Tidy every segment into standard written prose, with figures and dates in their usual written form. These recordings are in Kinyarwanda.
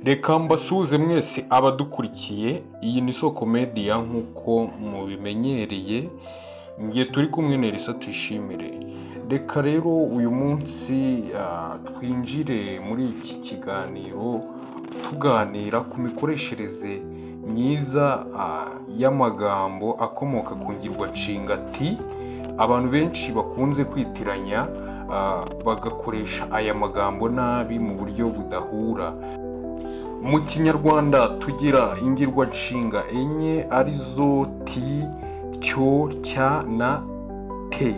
Reka mbasuhuze mwese abadukurikiye. Iyi ni Soko Media nk'uko mubimenyereye, ngiye turi kumwe na Elisa Tuyishimire. Reka rero uyu munsi twinjire muri iki kiganiro tuganira ku mikoreshereze myiza y'amagambo akomoka ku ngirwanshinga ti. Abantu benshi bakunze kwitiranya bagakoresha aya magambo nabi mu buryo budahura. Mu Kinyarwanda tugira ingirwanshinga enye arizo ti, cyo, cya na te.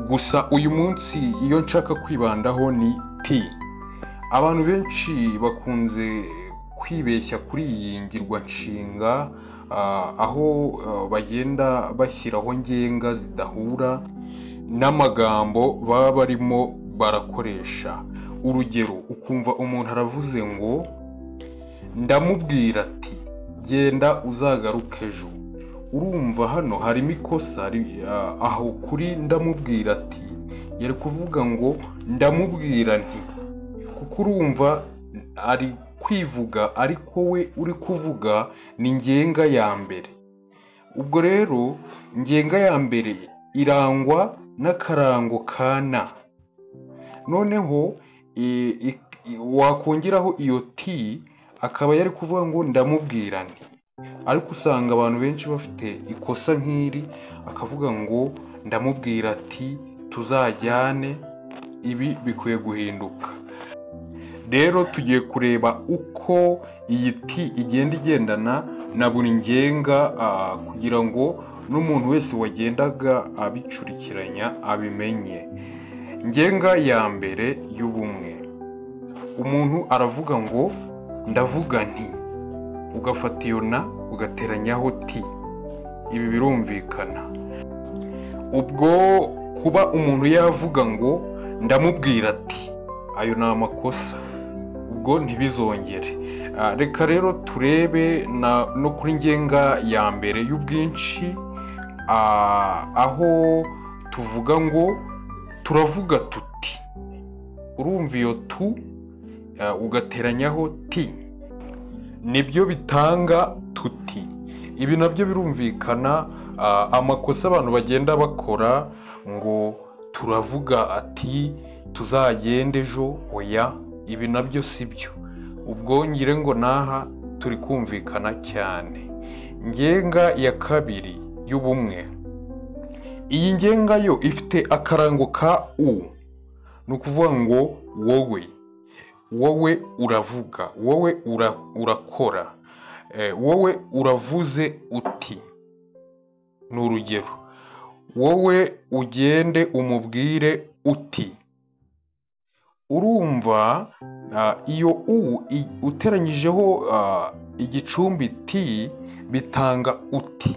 Gusa uyu munsi iyo nshaka kwibandaho ni ti. Abantu benshi bakunze kwibeshya kuri iyi ngirwanshinga aho bagenda bashyiraho ngenga zidahura n'amagambo baba barimo barakoresha. Urugero, ukumva umuntu aravuze ngo ndamubwira ati genda uzagaruke ejo. Urumva hano harimo ikosa aho kuri ndamubwira ati yari kuvuga ngo ndamubwira nti, kuko urumva ari kwivuga ariko we uri kuvuga ni ngenga ya mbere. Ubwo rero ngenga ya mbere irangwa n'akarango ka na. Noneho wakongeraho iyo ti akaba yari kuvuga ngo ndamubwira nti, ariko usanga abantu benshi bafite ikosa nk'iri, akavuga ngo ndamubwira ati tuzajyane. Ibi bikwiye guhinduka. Rero tugiye kureba uko iyi ti igenda igendana na buri ngenga kugira ngo n'umuntu wese wagendaga abicurikiranya abimenye. Ngenga ya mbere y'ubumwe, umuntu aravuga ngo ndavuga nti, ugafata iyo na ugateranyaho ti. Ibi birumvikana. Ubwo kuba umuntu yavuga ngo ndamubwira ati, ayo ni amakosa, ubwo ntibizongere. Reka rero turebe no kuri ngenga ya mbere y'ubwinshi, aho tuvuga ngo turavuga tuti. Urumva iyo tu ugateranyaho ti, nibyo bitanga tuti. Ibi nabyo birumvikana. Amakosa abantu bagenda bakora ngo turavuga ati tuzagende ejo, oya, ibi nabyo sibyo. Ubwo ngire ngo naha turi kumvikana cyane. Ngenga ya kabiri y'ubumwe, iyi ngenga yo ifite akarango ka u. Ni ukuvuga ngo wowe uravuga, wowe urakora, wowe uravuze uti. Ni urugero, wowe ugende umubwire uti. Urumva iyo u uteranyijeho igicumbi ti bitanga uti.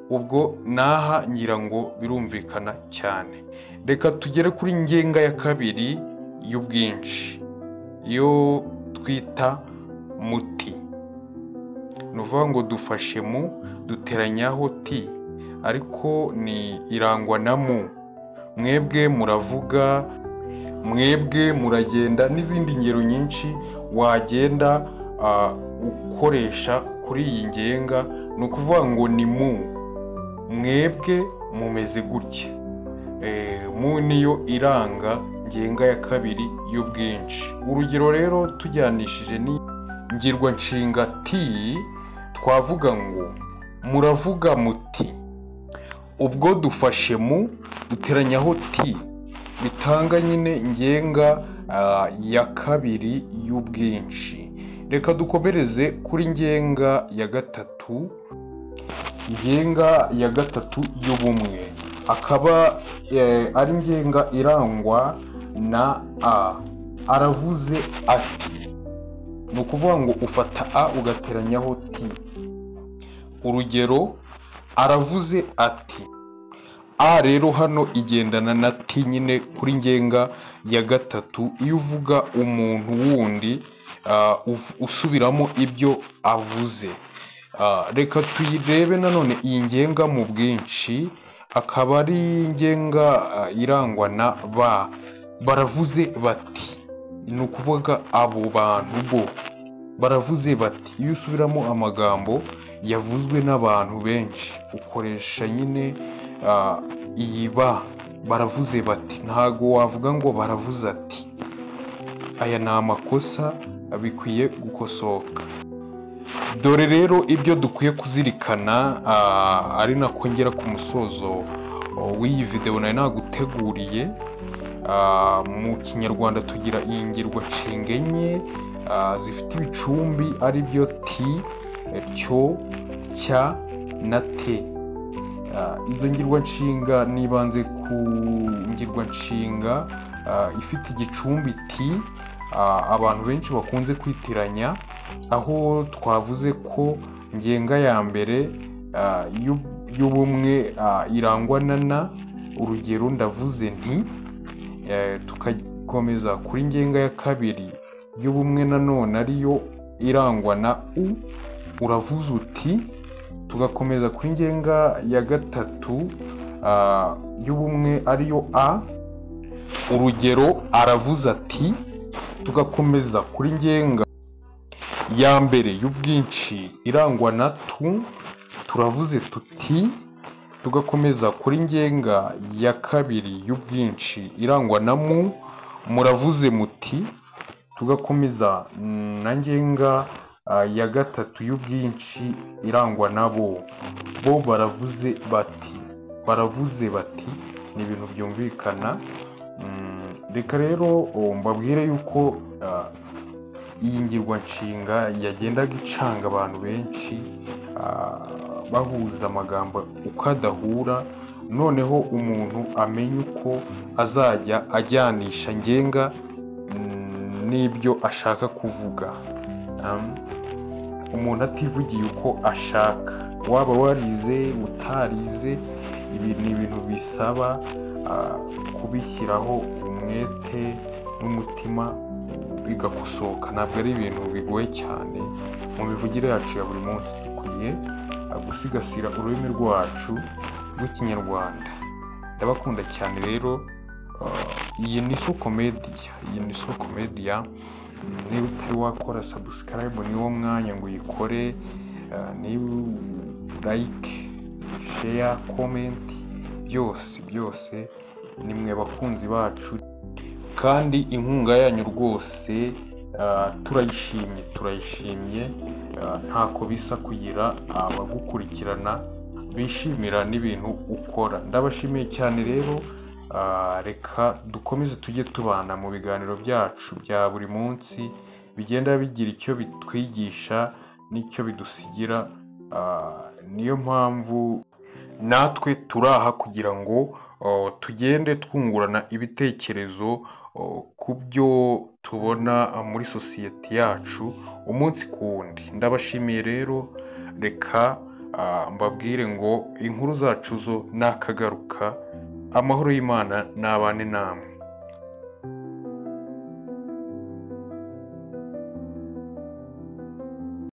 Ubwo naha ngira ngo birumvikana cyane. Reka tugere kuri ngenga ya kabiri y'ubwinshi, iyo twita muti. Ni ukuvuga ngo dufashe mu duteranyaho ti, ariko ni irangwa na mu. Mwebwe muravuga, mwebwe muragenda, n'izindi ngero nyinshi wagenda ukoresha kuri iyi ngenga. Ni ukuvuga ngo ni mu, mwebwe mumeze gutya. Mu niyo iranga ngenga ya kabiri y'ubwinshi. Urugero rero tujyanishije ni ngirwanshinga ti, twavuga ngo muravuga muti. Ubwo dufashe mu duteranyaho ti, bitanga nyine ngenga ya kabiri y'ubwinshi. Reka dukomereze kuri ngenga ya gatatu. Ngenga ya gatatu y'ubumwe akaba ari ngenga irangwa na a. Aravuze ati. Ni ukuvuga ngo ufata a ugateranyaho ti. Urugero, aravuze ati. A rero hano igendana na ti nyine kuri ngenga ya gatatu. Iyo uvuga umuntu wundi usubiramo ibyo avuze. Reka tuyirebe nanone iyi ngenga mu bwinshi, akaba ari ngenga irangwa na ba. Baravuze bati. ni ukuvuga abo bantu bo baravuze bati iyo usubiramo amagambo yavuzwe n'abantu benshi ukoresha nyine iyi baravuze bati, ntago wavuga ngo baravuze ati. Aya ni amakosa bikwiye gukosoka. Dore rero ibyo dukwiye kuzirikana, ari nako ngera ku musozo w'iyi video nari naguteguriye. Mu kinyarwanda tugira ingirwanshinga enye zifite ibicumbi ari byo ti, cyo, cya na te. Izo ngirwanshinga nibanze ku ngirwanshinga ifite igicumbi ti, abantu benshi bakunze kwitiranya, aho twavuze ko ngenga ya mbere y'ubumwe irangwa na na, urugero ndavuze nti. Tugakomeza kuri ngenga ya kabiri y'ubumwe nanone ariyo irangwa na u, uravuze uti. Tugakomeza kuri ngenga ya gatatu y'ubumwe ariyo a, urugero aravuze ati. Tugakomeza kuri ngenga ya mbere y'ubwinshi irangwa na tu, turavuze tuti. Tugakomeza kuri ngenga ya kabiri y'ubwinshi irangwa na mu, muravuze muti. Tugakomeza na ngenga ya gatatu y'ubwinshi irangwa na bo baravuze bati. Ni ibintu byumvikana. Reka rero mbabwire yuko iyi ngirwanshinga yagendaga icanga abantu benshi, bahuza amagambo uko adahura, noneho umuntu amenye uko azajya ajyanisha ngenga n'ibyo ashaka kuvuga. Umuntu ativugiye uko ashaka, waba warize utarize, ibi ni ibintu bisaba kubishyiraho umwete n'umutima bigakosoka. Ntabwo ari ibintu bigoye cyane. Mu mivugire yacu ya buri munsi dukwiye gusigasira ururimi rwacu rw'ikinyarwanda. Ndabakunda cyane rero. Iyi ni Soko Media. Niba utari wakora subscribe niwo mwanya ngo uyikore. Niba like, share, comment, byose ni mwe bakunzi bacu, kandi inkunga yanyu rwose turayishimye. Ntako bisa kugira abagukurikirana bishimira n'ibintu ukora. Ndabashimiye cyane rero. Reka dukomeze tujye tubana mu biganiro byacu bya buri munsi, bigenda bigira icyo bitwigisha n'icyo bidusigira. Niyo mpamvu natwe turaha kugira ngo tugende twungurana ibitekerezo ku byo tubona muri sosiyete yacu umunsi ku wundi. Ndabashimiye rero. Reka mbabwire ngo inkuru zacu zo nakagaruka. Amahoro y'Imana nabane namwe.